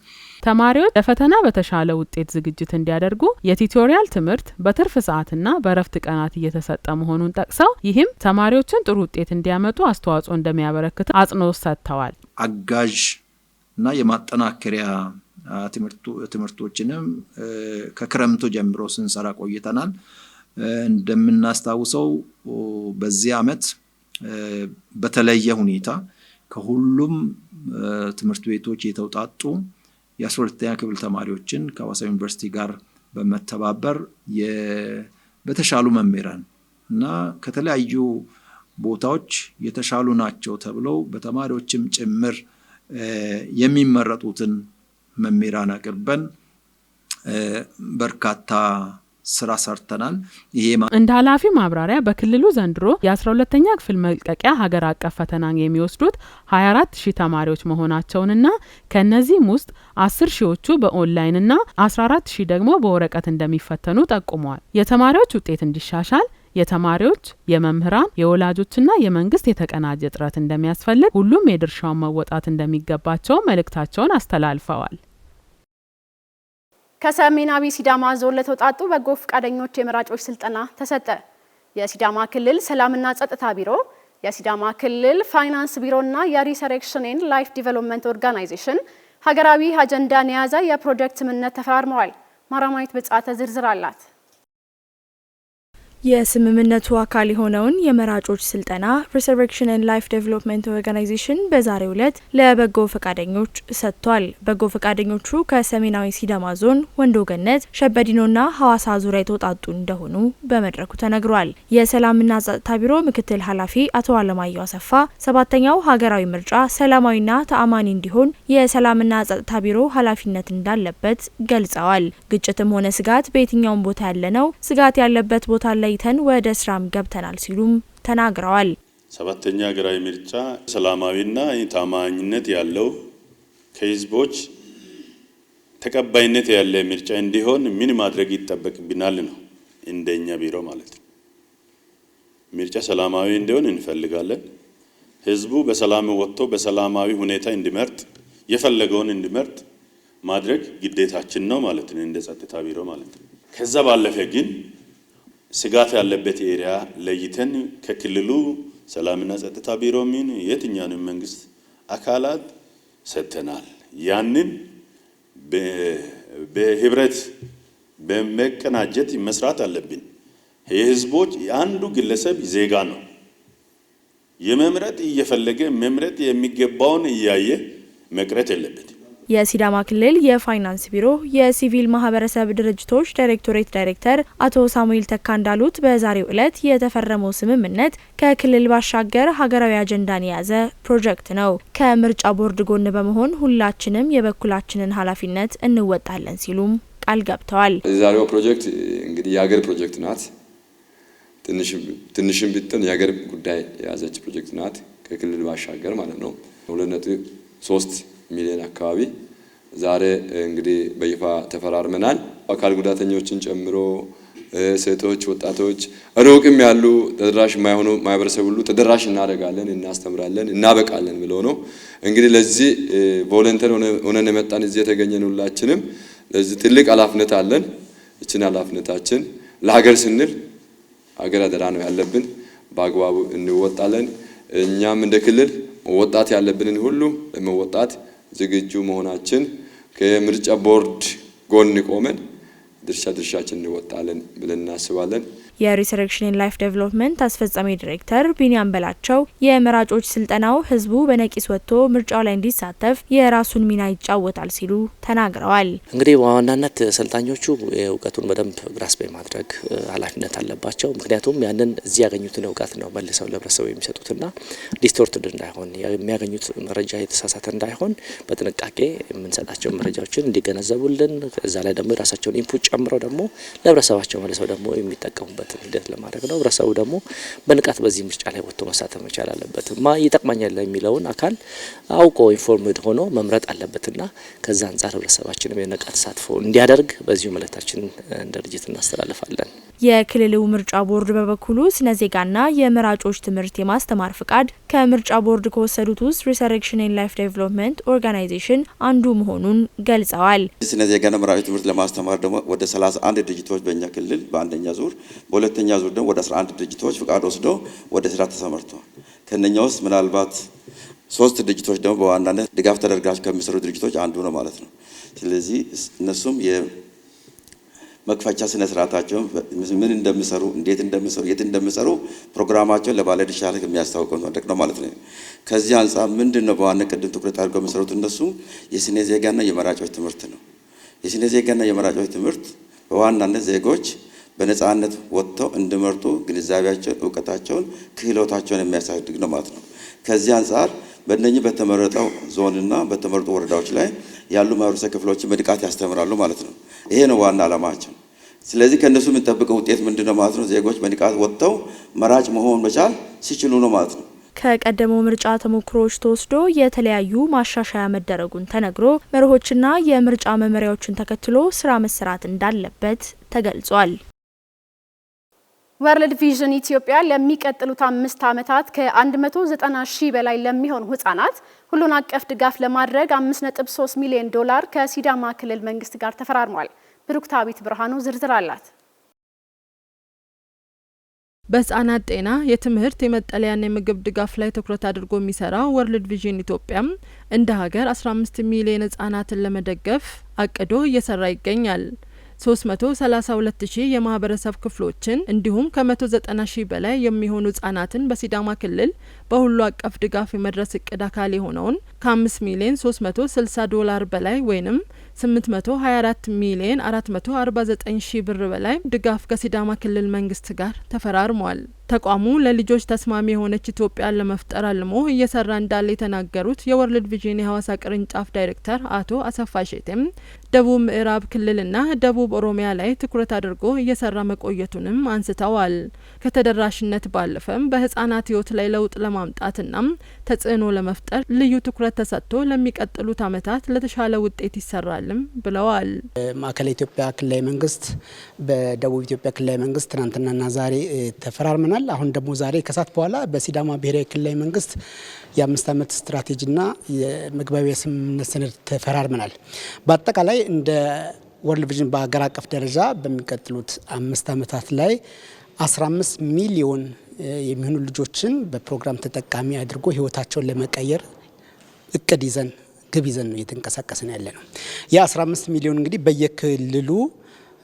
ተማሪዎች ለፈተና በተሻለ ውጤት ዝግጅት እንዲያደርጉ የቲዩቶሪያል ትምህርት በትርፍ ሰዓትና በእረፍት ቀናት እየተሰጠ መሆኑን ጠቅሰው ይህም ተማሪዎችን ጥሩ ውጤት እንዲያመጡ አስተዋጽኦ እንደሚያበረክት አጽንኦት ሰጥተዋል። አጋዥ እና የማጠናከሪያ ትምህርቶችንም ከክረምቱ ጀምሮ ስንሰራ ቆይተናል። እንደምናስታውሰው በዚህ ዓመት በተለየ ሁኔታ ከሁሉም ትምህርት ቤቶች የተውጣጡ የ12ኛ ክፍል ተማሪዎችን ከሐዋሳ ዩኒቨርሲቲ ጋር በመተባበር በተሻሉ መምህራን እና ከተለያዩ ቦታዎች የተሻሉ ናቸው ተብለው በተማሪዎችም ጭምር የሚመረጡትን መምህራን አቅርበን በርካታ ስራ ሰርተናል። እንደ ኃላፊ ማብራሪያ በክልሉ ዘንድሮ የ12ኛ ክፍል መልቀቂያ ሀገር አቀፍ ፈተናን የሚወስዱት 24000 ተማሪዎች መሆናቸውንና ከነዚህም ውስጥ 10000ዎቹ በኦንላይንና 14000 ደግሞ በወረቀት እንደሚፈተኑ ጠቁመዋል። የተማሪዎች ውጤት እንዲሻሻል የተማሪዎች፣ የመምህራን፣ የወላጆችና የመንግስት የተቀናጀ ጥረት እንደሚያስፈልግ ሁሉም የድርሻውን መወጣት እንደሚገባቸው መልእክታቸውን አስተላልፈዋል። ከሰሜናዊ ሲዳማ ዞን ለተውጣጡ በጎ ፈቃደኞች የመራጮች ስልጠና ተሰጠ። የሲዳማ ክልል ሰላምና ጸጥታ ቢሮ፣ የሲዳማ ክልል ፋይናንስ ቢሮና የሪሰሬክሽን ኤንድ ላይፍ ዲቨሎፕመንት ኦርጋናይዜሽን ሀገራዊ አጀንዳን የያዘ የፕሮጀክት ስምምነት ተፈራርመዋል። ማራማዊት ብጻተ ዝርዝር አላት። የስምምነቱ አካል የሆነውን የመራጮች ስልጠና ሪሰሬክሽን ኤንድ ላይፍ ዴቨሎፕመንት ኦርጋናይዜሽን በዛሬው ዕለት ለበጎ ፈቃደኞች ሰጥቷል። በጎ ፈቃደኞቹ ከሰሜናዊ ሲዳማ ዞን ወንዶ ገነት፣ ሸበዲኖና ሐዋሳ ዙሪያ የተውጣጡ እንደሆኑ በመድረኩ ተነግሯል። የሰላምና ጸጥታ ቢሮ ምክትል ኃላፊ አቶ አለማየሁ አሰፋ 7ኛው ሀገራዊ ምርጫ ሰላማዊና ተአማኒ እንዲሆን የሰላምና ጸጥታ ቢሮ ኃላፊነት እንዳለበት ገልጸዋል። ግጭትም ሆነ ስጋት በየትኛውም ቦታ ያለነው ስጋት ያለበት ቦታ ላይ ተን ወደ ስራም ገብተናል ሲሉም ተናግረዋል። 7ኛ ሀገራዊ ምርጫ ሰላማዊና ታማኝነት ያለው ከህዝቦች ተቀባይነት ያለ ምርጫ እንዲሆን ምን ማድረግ ይጠበቅብናል ነው እንደኛ ቢሮ ማለት ነው። ምርጫ ሰላማዊ እንዲሆን እንፈልጋለን። ህዝቡ በሰላም ወጥቶ በሰላማዊ ሁኔታ እንዲመርጥ የፈለገውን እንዲመርጥ ማድረግ ግዴታችን ነው ማለት ነው እንደ ጸጥታ ቢሮ ማለት ነው። ከዛ ባለፈ ግን ስጋት ያለበት ኤሪያ ለይተን ከክልሉ ሰላምና ጸጥታ ቢሮ ምን የትኛውንም መንግስት አካላት ሰጥተናል። ያንን በህብረት በመቀናጀት መስራት አለብን። የህዝቦች አንዱ ግለሰብ ዜጋ ነው። የመምረጥ እየፈለገ መምረጥ የሚገባውን እያየ መቅረት የለበትም። የሲዳማ ክልል የፋይናንስ ቢሮ የሲቪል ማህበረሰብ ድርጅቶች ዳይሬክቶሬት ዳይሬክተር አቶ ሳሙኤል ተካ እንዳሉት በዛሬው ዕለት የተፈረመው ስምምነት ከክልል ባሻገር ሀገራዊ አጀንዳን የያዘ ፕሮጀክት ነው። ከምርጫ ቦርድ ጎን በመሆን ሁላችንም የበኩላችንን ኃላፊነት እንወጣለን ሲሉም ቃል ገብተዋል። የዛሬው ፕሮጀክት እንግዲህ የሀገር ፕሮጀክት ናት። ትንሽም ቢሆን የሀገር ጉዳይ የያዘች ፕሮጀክት ናት። ከክልል ባሻገር ማለት ነው። 2.3 ሚሊዮን አካባቢ ዛሬ እንግዲህ በይፋ ተፈራርመናል። አካል ጉዳተኞችን ጨምሮ ሴቶች፣ ወጣቶች፣ ሩቅም ያሉ ተደራሽ የማይሆኑ ማህበረሰብ ሁሉ ተደራሽ እናደርጋለን፣ እናስተምራለን፣ እናበቃለን ብለው ነው እንግዲህ ለዚህ ቮለንተር ሆነን የመጣን እዚህ የተገኘን ሁላችንም ለዚህ ትልቅ ኃላፊነት አለን። እችን ኃላፊነታችን ለሀገር ስንል ሀገር አደራ ነው ያለብን፣ በአግባቡ እንወጣለን። እኛም እንደ ክልል መወጣት ያለብንን ሁሉ ለመወጣት ዝግጁ መሆናችን ከምርጫ ቦርድ ጎን ቆመን ድርሻችን እንወጣለን ብለን እናስባለን። የሪሰሬክሽን ላይፍ ዴቨሎፕመንት አስፈጻሚ ዳይሬክተር ቢኒያም በላቸው የመራጮች ስልጠናው ህዝቡ በነቂስ ወጥቶ ምርጫው ላይ እንዲሳተፍ የራሱን ሚና ይጫወታል ሲሉ ተናግረዋል። እንግዲህ በዋናነት ሰልጣኞቹ እውቀቱን በደንብ ግራስፕ ማድረግ ኃላፊነት አለባቸው። ምክንያቱም ያንን እዚህ ያገኙትን እውቀት ነው መልሰው ለህብረተሰቡ የሚሰጡትና ዲስቶርትድ እንዳይሆን የሚያገኙት መረጃ የተሳሳተ እንዳይሆን በጥንቃቄ የምንሰጣቸው መረጃዎችን እንዲገነዘቡልን እዛ ላይ ደግሞ የራሳቸውን ኢንፑት ጨምረው ደግሞ ለህብረተሰባቸው መልሰው ደግሞ የሚጠቀሙበት የሚችልበትን ሂደት ለማድረግ ነው። ህብረተሰቡ ደግሞ በንቃት በዚህ ምርጫ ላይ ወጥቶ መሳተፍ መቻል አለበት። ይጠቅማኛል የሚለውን አካል አውቆ ኢንፎርምድ ሆኖ መምረጥ አለበትና ከዛ አንጻር ህብረተሰባችንም የንቃት ተሳትፎ እንዲያደርግ በዚሁ መልእክታችንን እንደ ድርጅት እናስተላልፋለን። የክልሉ ምርጫ ቦርድ በበኩሉ ስነ ዜጋና የመራጮች ትምህርት የማስተማር ፍቃድ ከምርጫ ቦርድ ከወሰዱት ውስጥ ሪሰሬክሽን ኤንድ ላይፍ ዴቨሎፕመንት ኦርጋናይዜሽን አንዱ መሆኑን ገልጸዋል። ስነ ዜጋና መራጮች ትምህርት ለማስተማር ደግሞ ወደ 31 ድርጅቶች በእኛ ክልል በአንደኛ ዙር፣ በሁለተኛ ዙር ደግሞ ወደ 11 ድርጅቶች ፍቃድ ወስደው ወደ ስራ ተሰማርተዋል። ከነኛ ውስጥ ምናልባት 3 ድርጅቶች ደግሞ በዋናነት ድጋፍ ተደርጋቸው ከሚሰሩ ድርጅቶች አንዱ ነው ማለት ነው። ስለዚህ እነሱም መክፈቻ ስነ ስርዓታቸውን ምን እንደሚሰሩ እንዴት እንደሚሰሩ የት እንደሚሰሩ ፕሮግራማቸውን ለባለድርሻ አካላት የሚያስታውቀው መድረክ ነው ማለት ነው። ከዚህ አንጻር ምንድነው በዋና ቅድም ትኩረት አድርገው የሚሰሩት እነሱ የስነ ዜጋና የመራጮች ትምህርት ነው። የስነ ዜጋና የመራጮች ትምህርት በዋናነት ዜጎች በነጻነት ወጥተው እንዲመርጡ ግንዛቤያቸውን፣ እውቀታቸውን፣ ክህሎታቸውን የሚያሳድግ ነው ማለት ነው። ከዚህ አንጻር በእነኚህ በተመረጠው ዞንና በተመረጡ ወረዳዎች ላይ ያሉ ማህበረሰብ ክፍሎችን በንቃት ያስተምራሉ ማለት ነው። ይሄ ነው ዋና ዓላማቸው። ስለዚህ ከነሱ የምንጠብቀው ውጤት ምንድነው ማለት ነው? ዜጎች በንቃት ወጥተው መራጭ መሆን መቻል ሲችሉ ነው ማለት ነው። ከቀደመው ምርጫ ተሞክሮዎች ተወስዶ የተለያዩ ማሻሻያ መደረጉን ተነግሮ መርሆችና የምርጫ መመሪያዎችን ተከትሎ ስራ መሰራት እንዳለበት ተገልጿል። ወርልድ ቪዥን ኢትዮጵያ ለሚቀጥሉት 5 ዓመታት ከ190 ሺህ በላይ ለሚሆኑ ህጻናት ሁሉን አቀፍ ድጋፍ ለማድረግ $5.3 ሚሊዮን ከሲዳማ ክልል መንግስት ጋር ተፈራርሟል። ብሩክታዊት ብርሃኑ ዝርዝር አላት። በህጻናት ጤና፣ የትምህርት፣ የመጠለያና የምግብ ድጋፍ ላይ ትኩረት አድርጎ የሚሰራው ወርልድ ቪዥን ኢትዮጵያ እንደ ሀገር 15 ሚሊዮን ህጻናትን ለመደገፍ አቅዶ እየሰራ ይገኛል። 332 ሺህ የማህበረሰብ ክፍሎችን እንዲሁም ከ190 ሺህ በላይ የሚሆኑ ህጻናትን በሲዳማ ክልል በሁሉ አቀፍ ድጋፍ የመድረስ እቅድ አካል የሆነውን ከ5 ሚሊዮን $360 በላይ ወይም 824 ሚሊዮን 449 ሺህ ብር በላይ ድጋፍ ከሲዳማ ክልል መንግስት ጋር ተፈራርሟል። ተቋሙ ለልጆች ተስማሚ የሆነች ኢትዮጵያን ለመፍጠር አልሞ እየሰራ እንዳለ የተናገሩት የወርልድ ቪዥን የሐዋሳ ቅርንጫፍ ዳይሬክተር አቶ አሰፋ ሼቴም ደቡብ ምዕራብ ክልልና ደቡብ ኦሮሚያ ላይ ትኩረት አድርጎ እየሰራ መቆየቱንም አንስተዋል። ከተደራሽነት ባለፈም በህጻናት ህይወት ላይ ለውጥ ለማምጣትና ተጽዕኖ ለመፍጠር ልዩ ትኩረት ተሰጥቶ ለሚቀጥሉት ዓመታት ለተሻለ ውጤት ይሰራልም ብለዋል። ማዕከላዊ ኢትዮጵያ ክልላዊ መንግስት በደቡብ ኢትዮጵያ ክልላዊ መንግስት ትናንትናና ዛሬ ተፈራርመናል። አሁን ደግሞ ዛሬ ከሰዓት በኋላ በሲዳማ ብሔራዊ ክልላዊ መንግስት የ5 ዓመት ስትራቴጂና የመግባቢያ ስምምነት ሰነድ ተፈራርመናል። በአጠቃላይ እንደ ወርልድ ቪዥን በሀገር አቀፍ ደረጃ በሚቀጥሉት 5 ዓመታት ላይ 15 ሚሊዮን የሚሆኑ ልጆችን በፕሮግራም ተጠቃሚ አድርጎ ህይወታቸውን ለመቀየር እቅድ ይዘን ግብ ይዘን ነው እየተንቀሳቀስን ያለ ነው። የ15 ሚሊዮን እንግዲህ በየክልሉ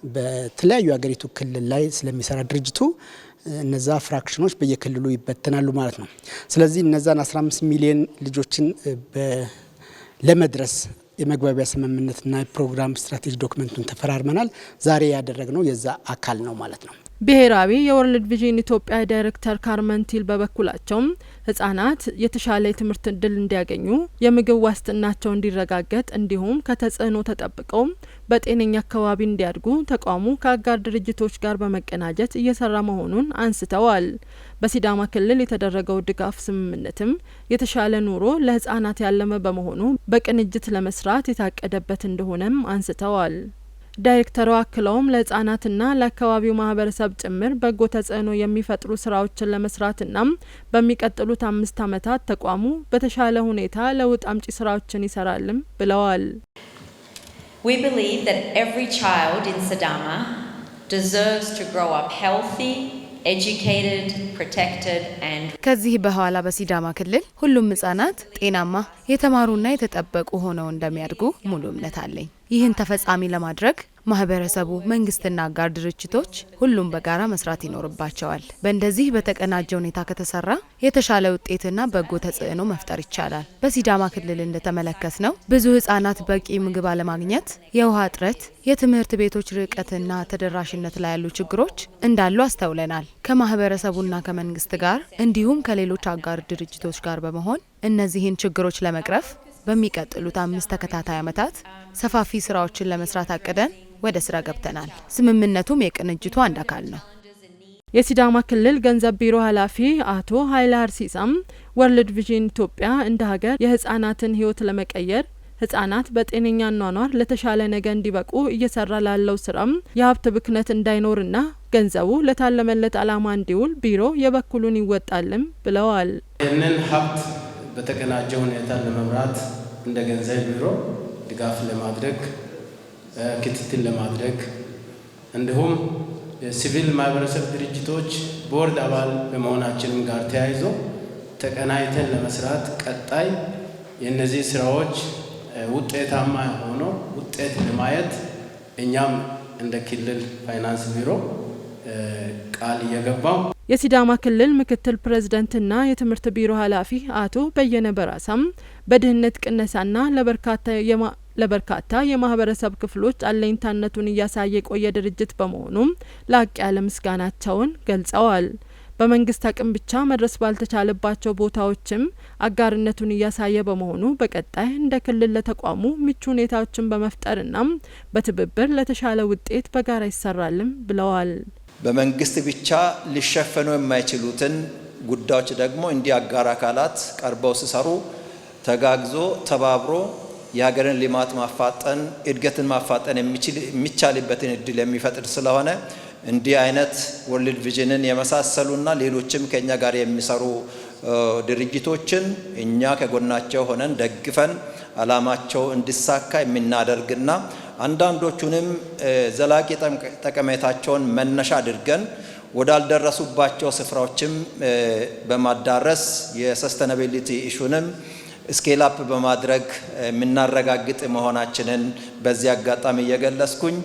በተለያዩ ሀገሪቱ ክልል ላይ ስለሚሰራ ድርጅቱ እነዛ ፍራክሽኖች በየክልሉ ይበተናሉ ማለት ነው። ስለዚህ እነዛን 15 ሚሊዮን ልጆችን ለመድረስ የመግባቢያ ስምምነትና የፕሮግራም ስትራቴጂ ዶክመንቱን ተፈራርመናል። ዛሬ ያደረግነው የዛ አካል ነው ማለት ነው። ብሔራዊ የወርልድ ቪዥን ኢትዮጵያ ዳይሬክተር ካርመን ቲል በበኩላቸው ህጻናት የተሻለ የትምህርት እድል እንዲያገኙ፣ የምግብ ዋስትናቸው እንዲረጋገጥ እንዲሁም ከተጽዕኖ ተጠብቀው በጤነኛ አካባቢ እንዲያድጉ ተቋሙ ከአጋር ድርጅቶች ጋር በመቀናጀት እየሰራ መሆኑን አንስተዋል። በሲዳማ ክልል የተደረገው ድጋፍ ስምምነትም የተሻለ ኑሮ ለህጻናት ያለመ በመሆኑ በቅንጅት ለመስራት የታቀደበት እንደሆነም አንስተዋል። ዳይሬክተሩ አክለውም ለህጻናትና ለአካባቢው ማህበረሰብ ጭምር በጎ ተጽዕኖ የሚፈጥሩ ስራዎችን ለመስራትና በሚቀጥሉት 5 ዓመታት ተቋሙ በተሻለ ሁኔታ ለውጥ አምጪ ስራዎችን ይሰራልም ብለዋል። We believe that every child in Sidama deserves to grow up healthy, educated, protected and ከዚህ በኋላ በሲዳማ ክልል ሁሉም ህጻናት ጤናማ፣ የተማሩና የተጠበቁ ሆነው እንደሚያድጉ ሙሉ እምነት አለኝ። ይህን ተፈጻሚ ለማድረግ ማህበረሰቡ፣ መንግስትና አጋር ድርጅቶች ሁሉም በጋራ መስራት ይኖርባቸዋል። በእንደዚህ በተቀናጀ ሁኔታ ከተሰራ የተሻለ ውጤትና በጎ ተጽዕኖ መፍጠር ይቻላል። በሲዳማ ክልል እንደተመለከትነው ብዙ ህጻናት በቂ ምግብ አለማግኘት፣ የውሃ እጥረት፣ የትምህርት ቤቶች ርቀትና ተደራሽነት ላይ ያሉ ችግሮች እንዳሉ አስተውለናል። ከማህበረሰቡና ከመንግስት ጋር እንዲሁም ከሌሎች አጋር ድርጅቶች ጋር በመሆን እነዚህን ችግሮች ለመቅረፍ በሚቀጥሉት 5 ተከታታይ ዓመታት ሰፋፊ ስራዎችን ለመስራት አቅደን ወደ ስራ ገብተናል። ስምምነቱም የቅንጅቱ አንድ አካል ነው። የሲዳማ ክልል ገንዘብ ቢሮ ኃላፊ አቶ ኃይለ አርሲሳም ወርልድ ቪዥን ኢትዮጵያ እንደ ሀገር የህፃናትን ህይወት ለመቀየር ህጻናት በጤነኛ ኗኗር ለተሻለ ነገ እንዲበቁ እየሰራ ላለው ስራም የሀብት ብክነት እንዳይኖርና ገንዘቡ ለታለመለት ዓላማ እንዲውል ቢሮ የበኩሉን ይወጣልም ብለዋል። ይህንን ሀብት በተቀናጀ ሁኔታ ለመምራት እንደ ገንዘብ ቢሮ ድጋፍ ለማድረግ ክትትል ለማድረግ እንዲሁም የሲቪል ማህበረሰብ ድርጅቶች ቦርድ አባል በመሆናችንም ጋር ተያይዞ ተቀናይተን ለመስራት ቀጣይ የነዚህ ስራዎች ውጤታማ ሆኖ ውጤት ለማየት እኛም እንደ ክልል ፋይናንስ ቢሮ ቃል እየገባው የሲዳማ ክልል ምክትል ፕሬዝዳንትና የትምህርት ቢሮ ኃላፊ አቶ በየነ በራሳም በድህነት ቅነሳና ለበርካታ የማህበረሰብ ክፍሎች አለኝታነቱን እያሳየ የቆየ ድርጅት በመሆኑም ላቅ ያለ ምስጋናቸውን ገልጸዋል። በመንግስት አቅም ብቻ መድረስ ባልተቻለባቸው ቦታዎችም አጋርነቱን እያሳየ በመሆኑ በቀጣይ እንደ ክልል ለተቋሙ ምቹ ሁኔታዎችን በመፍጠርና በትብብር ለተሻለ ውጤት በጋራ ይሰራልም ብለዋል። በመንግስት ብቻ ሊሸፈኑ የማይችሉትን ጉዳዮች ደግሞ እንዲህ አጋር አካላት ቀርበው ሲሰሩ ተጋግዞ ተባብሮ የሀገርን ልማት ማፋጠን እድገትን ማፋጠን የሚቻልበትን እድል የሚፈጥር ስለሆነ እንዲህ አይነት ወርልድ ቪዥንን የመሳሰሉና ሌሎችም ከኛ ጋር የሚሰሩ ድርጅቶችን እኛ ከጎናቸው ሆነን ደግፈን አላማቸው እንዲሳካ የምናደርግና አንዳንዶቹንም ዘላቂ ጠቀሜታቸውን መነሻ አድርገን ወዳልደረሱባቸው ስፍራዎችም በማዳረስ የሰስተናቢሊቲ ኢሹንም ስኬል አፕ በማድረግ የምናረጋግጥ መሆናችንን በዚህ አጋጣሚ እየገለጽኩኝ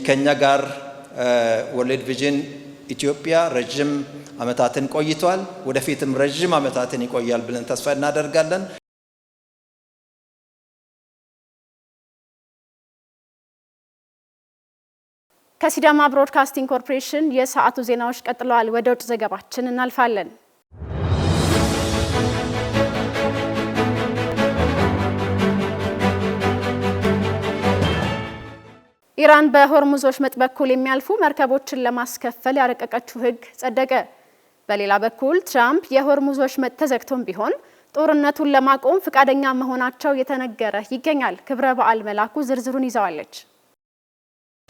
ከኛ ጋር ወርልድ ቪዥን ኢትዮጵያ ረጅም ዓመታትን ቆይቷል። ወደፊትም ረጅም ዓመታትን ይቆያል ብለን ተስፋ እናደርጋለን። ከሲዳማ ብሮድካስቲንግ ኮርፖሬሽን የሰዓቱ ዜናዎች ቀጥለዋል። ወደ ውጭ ዘገባችን እናልፋለን። ኢራን በሆርሙዝ ወሽመጥ በኩል የሚያልፉ መርከቦችን ለማስከፈል ያረቀቀችው ሕግ ጸደቀ። በሌላ በኩል ትራምፕ የሆርሙዝ ወሽመጥ ተዘግቶም ቢሆን ጦርነቱን ለማቆም ፈቃደኛ መሆናቸው የተነገረ ይገኛል። ክብረ በዓል መላኩ ዝርዝሩን ይዛዋለች።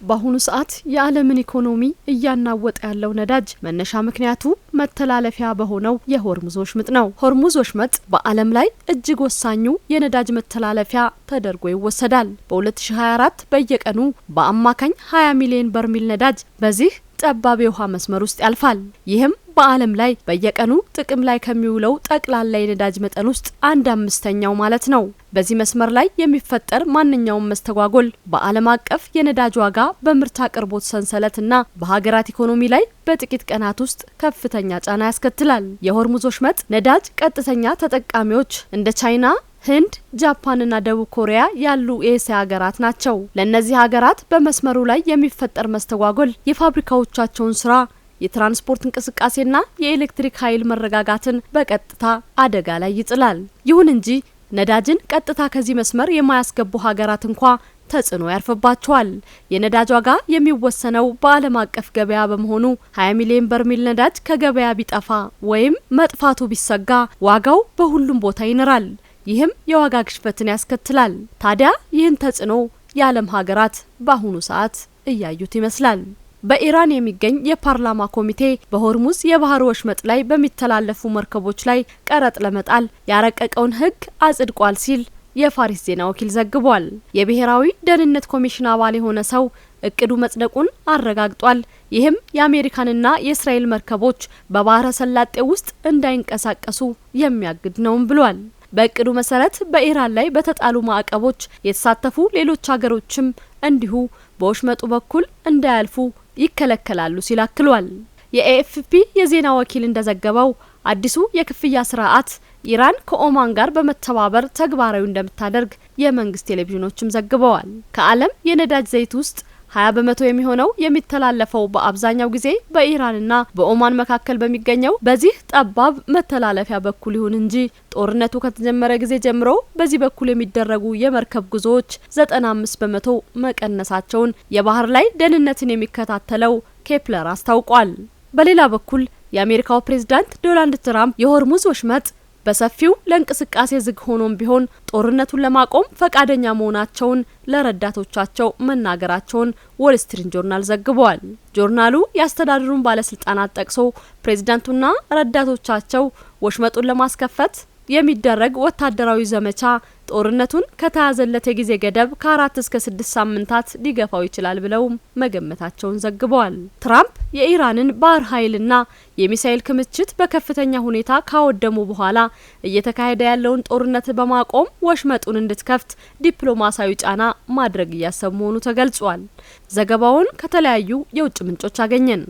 በአሁኑ ሰዓት የዓለምን ኢኮኖሚ እያናወጠ ያለው ነዳጅ መነሻ ምክንያቱ መተላለፊያ በሆነው የሆርሙዝ ወሽመጥ ነው። ሆርሙዝ ወሽመጥ በዓለም ላይ እጅግ ወሳኙ የነዳጅ መተላለፊያ ተደርጎ ይወሰዳል። በ2024 በየቀኑ በአማካኝ 20 ሚሊዮን በርሜል ነዳጅ በዚህ ጠባብ የውሃ መስመር ውስጥ ያልፋል። ይህም በዓለም ላይ በየቀኑ ጥቅም ላይ ከሚውለው ጠቅላላ የነዳጅ መጠን ውስጥ 1/5 ማለት ነው። በዚህ መስመር ላይ የሚፈጠር ማንኛውም መስተጓጎል በዓለም አቀፍ የነዳጅ ዋጋ፣ በምርት አቅርቦት ሰንሰለትና በሀገራት ኢኮኖሚ ላይ በጥቂት ቀናት ውስጥ ከፍተኛ ጫና ያስከትላል። የሆርሙዝ ወሽመጥ ነዳጅ ቀጥተኛ ተጠቃሚዎች እንደ ቻይና፣ ህንድ፣ ጃፓንና ደቡብ ኮሪያ ያሉ የኤስያ ሀገራት ናቸው። ለእነዚህ ሀገራት በመስመሩ ላይ የሚፈጠር መስተጓጎል የፋብሪካዎቻቸውን ስራ፣ የትራንስፖርት እንቅስቃሴና የኤሌክትሪክ ኃይል መረጋጋትን በቀጥታ አደጋ ላይ ይጥላል። ይሁን እንጂ ነዳጅን ቀጥታ ከዚህ መስመር የማያስገቡ ሀገራት እንኳ ተጽዕኖ ያርፍባቸዋል። የነዳጅ ዋጋ የሚወሰነው በዓለም አቀፍ ገበያ በመሆኑ 20 ሚሊዮን በርሜል ነዳጅ ከገበያ ቢጠፋ ወይም መጥፋቱ ቢሰጋ ዋጋው በሁሉም ቦታ ይንራል። ይህም የዋጋ ግሽበትን ያስከትላል። ታዲያ ይህን ተጽዕኖ የዓለም ሀገራት በአሁኑ ሰዓት እያዩት ይመስላል። በኢራን የሚገኝ የፓርላማ ኮሚቴ በሆርሙዝ የባህር ወሽመጥ ላይ በሚተላለፉ መርከቦች ላይ ቀረጥ ለመጣል ያረቀቀውን ሕግ አጽድቋል ሲል የፋሪስ ዜና ወኪል ዘግቧል። የብሔራዊ ደህንነት ኮሚሽን አባል የሆነ ሰው እቅዱ መጽደቁን አረጋግጧል። ይህም የአሜሪካንና የእስራኤል መርከቦች በባህረ ሰላጤ ውስጥ እንዳይንቀሳቀሱ የሚያግድ ነውም ብሏል። በእቅዱ መሰረት በኢራን ላይ በተጣሉ ማዕቀቦች የተሳተፉ ሌሎች ሀገሮችም እንዲሁ በወሽመጡ በኩል እንዳያልፉ ይከለከላሉ ሲል አክሏል። የኤኤፍፒ የዜና ወኪል እንደዘገበው አዲሱ የክፍያ ስርዓት ኢራን ከኦማን ጋር በመተባበር ተግባራዊ እንደምታደርግ የመንግስት ቴሌቪዥኖችም ዘግበዋል። ከዓለም የነዳጅ ዘይት ውስጥ 20 በመቶ የሚሆነው የሚተላለፈው በአብዛኛው ጊዜ በኢራንና በኦማን መካከል በሚገኘው በዚህ ጠባብ መተላለፊያ በኩል ይሁን እንጂ ጦርነቱ ከተጀመረ ጊዜ ጀምሮ በዚህ በኩል የሚደረጉ የመርከብ ጉዞዎች 95 በመቶ መቀነሳቸውን የባህር ላይ ደህንነትን የሚከታተለው ኬፕለር አስታውቋል። በሌላ በኩል የአሜሪካው ፕሬዝዳንት ዶናልድ ትራምፕ የሆርሙዝ ወሽመጥ በሰፊው ለእንቅስቃሴ ዝግ ሆኖም ቢሆን ጦርነቱን ለማቆም ፈቃደኛ መሆናቸውን ለረዳቶቻቸው መናገራቸውን ዎል ስትሪት ጆርናል ዘግቧል። ጆርናሉ ያስተዳድሩን ባለስልጣናት ጠቅሶ ፕሬዝዳንቱና ረዳቶቻቸው ወሽመጡን ለማስከፈት የሚደረግ ወታደራዊ ዘመቻ ጦርነቱን ከተያዘለት የጊዜ ገደብ ከ4 እስከ 6 ሳምንታት ሊገፋው ይችላል ብለው መገመታቸውን ዘግበዋል። ትራምፕ የኢራንን ባህር ኃይልና የሚሳኤል ክምችት በከፍተኛ ሁኔታ ካወደሙ በኋላ እየተካሄደ ያለውን ጦርነት በማቆም ወሽመጡን እንድትከፍት ዲፕሎማሲያዊ ጫና ማድረግ እያሰቡ መሆኑ ተገልጿል። ዘገባውን ከተለያዩ የውጭ ምንጮች አገኘን።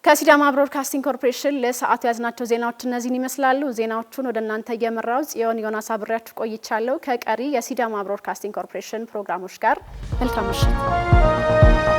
ከሲዳማ ብሮድካስቲንግ ኮርፖሬሽን ለሰዓቱ ያዝናቸው ዜናዎች እነዚህን ይመስላሉ። ዜናዎቹን ወደ እናንተ እየመራው ጽዮን ዮናስ አብሬያችሁ ቆይቻለሁ። ከቀሪ የሲዳማ ብሮድካስቲንግ ኮርፖሬሽን ፕሮግራሞች ጋር መልካም ምሽት።